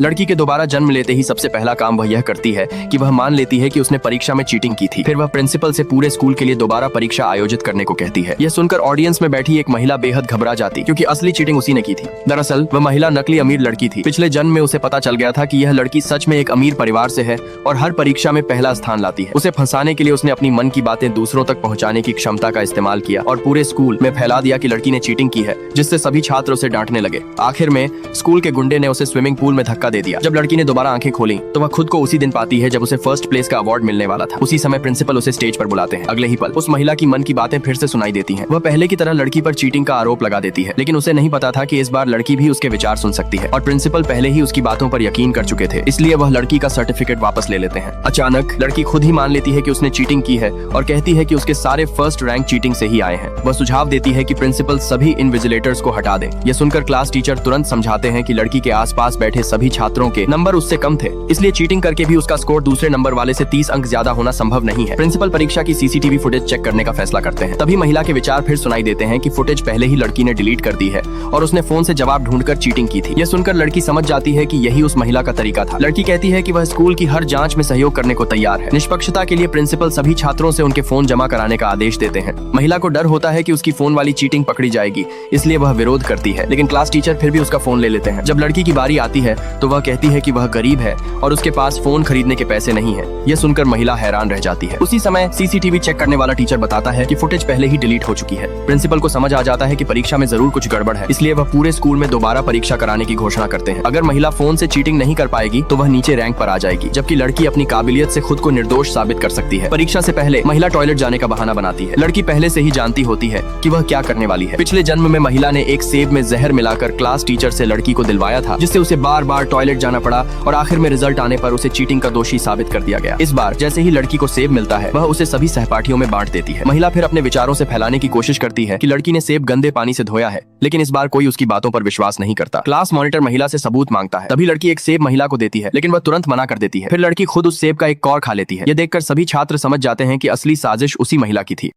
लड़की के दोबारा जन्म लेते ही सबसे पहला काम वह यह करती है कि वह मान लेती है कि उसने परीक्षा में चीटिंग की थी। फिर वह प्रिंसिपल से पूरे स्कूल के लिए दोबारा परीक्षा आयोजित करने को कहती है। यह सुनकर ऑडियंस में बैठी एक महिला बेहद घबरा जाती, क्योंकि असली चीटिंग उसी ने की थी। दरअसल वह महिला नकली अमीर लड़की थी। पिछले जन्म में उसे पता चल गया था कि यह लड़की सच में एक अमीर परिवार से है और हर परीक्षा में पहला स्थान लाती है। उसे फंसाने के लिए उसने अपनी मन की बातें दूसरों तक पहुँचाने की क्षमता का इस्तेमाल किया और पूरे स्कूल में फैला दिया कि लड़की ने चीटिंग की है, जिससे सभी छात्र उसे डांटने लगे। आखिर में स्कूल के गुंडे ने उसे स्विमिंग पूल में धक्का दे दिया। जब लड़की ने दोबारा आंखें खोली तो वह खुद को उसी दिन पाती है जब उसे फर्स्ट प्लेस का अवार्ड मिलने वाला था। उसी समय प्रिंसिपल उसे स्टेज पर बुलाते हैं। अगले ही पल उस महिला की मन की बातें फिर से सुनाई देती हैं। वह पहले की तरह लड़की पर चीटिंग का आरोप लगा देती है, लेकिन उसे नहीं पता था कि इस बार लड़की भी उसके विचार सुन सकती है और प्रिंसिपल पहले ही उसकी बातों पर यकीन कर चुके थे, इसलिए वह लड़की का सर्टिफिकेट वापस ले लेते हैं। अचानक लड़की खुद ही मान लेती है कि उसने चीटिंग की है और कहती है कि उसके सारे फर्स्ट रैंक चीटिंग से ही आए हैं। वह सुझाव देती है कि प्रिंसिपल सभी इन्विजिलेटर्स को हटा दें। यह सुनकर क्लास टीचर तुरंत समझाते हैं कि लड़की के आसपास बैठे सभी छात्रों के नंबर उससे कम थे, इसलिए चीटिंग करके भी उसका स्कोर दूसरे नंबर वाले से 30 अंक ज्यादा होना संभव नहीं है। प्रिंसिपल परीक्षा की सीसीटीवी फुटेज चेक करने का फैसला करते हैं। तभी महिला के विचार फिर सुनाई देते हैं कि फुटेज पहले ही लड़की ने डिलीट कर दी है और उसने फोन से जवाब ढूंढकर चीटिंग की थी। यह सुनकर लड़की समझ जाती है कि यही उस महिला का तरीका था। लड़की कहती है कि वह स्कूल की हर जांच में सहयोग करने को तैयार है। निष्पक्षता के लिए प्रिंसिपल सभी छात्रों से उनके फोन जमा कराने का आदेश देते हैं। महिला को डर होता है कि उसकी फोन वाली चीटिंग पकड़ी जाएगी, इसलिए वह विरोध करती है, लेकिन क्लास टीचर फिर भी उसका फोन ले लेते हैं। जब लड़की की बारी आती है तो वह कहती है कि वह गरीब है और उसके पास फोन खरीदने के पैसे नहीं है। यह सुनकर महिला हैरान रह जाती है। उसी समय सीसीटीवी चेक करने वाला टीचर बताता है कि फुटेज पहले ही डिलीट हो चुकी है। प्रिंसिपल को समझ आ जाता है कि परीक्षा में जरूर कुछ गड़बड़ है, इसलिए वह पूरे स्कूल में दोबारा परीक्षा कराने की घोषणा करते हैं। अगर महिला फोन से चीटिंग नहीं कर पाएगी तो वह नीचे रैंक पर आ जाएगी, जबकि लड़की अपनी काबिलियत से खुद को निर्दोष साबित कर सकती है। परीक्षा से पहले महिला टॉयलेट जाने का बहाना बनाती है। लड़की पहले से ही जानती होती है कि वह क्या करने वाली है। पिछले जन्म में महिला ने एक सेब में जहर मिलाकर क्लास टीचर से लड़की को दिलवाया था, जिससे उसे बार बार टॉयलेट जाना पड़ा और आखिर में रिजल्ट आने पर उसे चीटिंग का दोषी साबित कर दिया गया। इस बार जैसे ही लड़की को सेब मिलता है वह उसे सभी सहपाठियों में बांट देती है। महिला फिर अपने विचारों से फैलाने की कोशिश करती है कि लड़की ने सेब गंदे पानी से धोया है, लेकिन इस बार कोई उसकी बातों पर विश्वास नहीं करता। क्लास मॉनिटर महिला से सबूत मांगता है। तभी लड़की एक सेब महिला को देती है, लेकिन वह तुरंत मना कर देती है। फिर लड़की खुद उस सेब का एक कौर खा लेती है। यह देखकर सभी छात्र समझ जाते हैं कि असली साजिश उसी महिला की थी।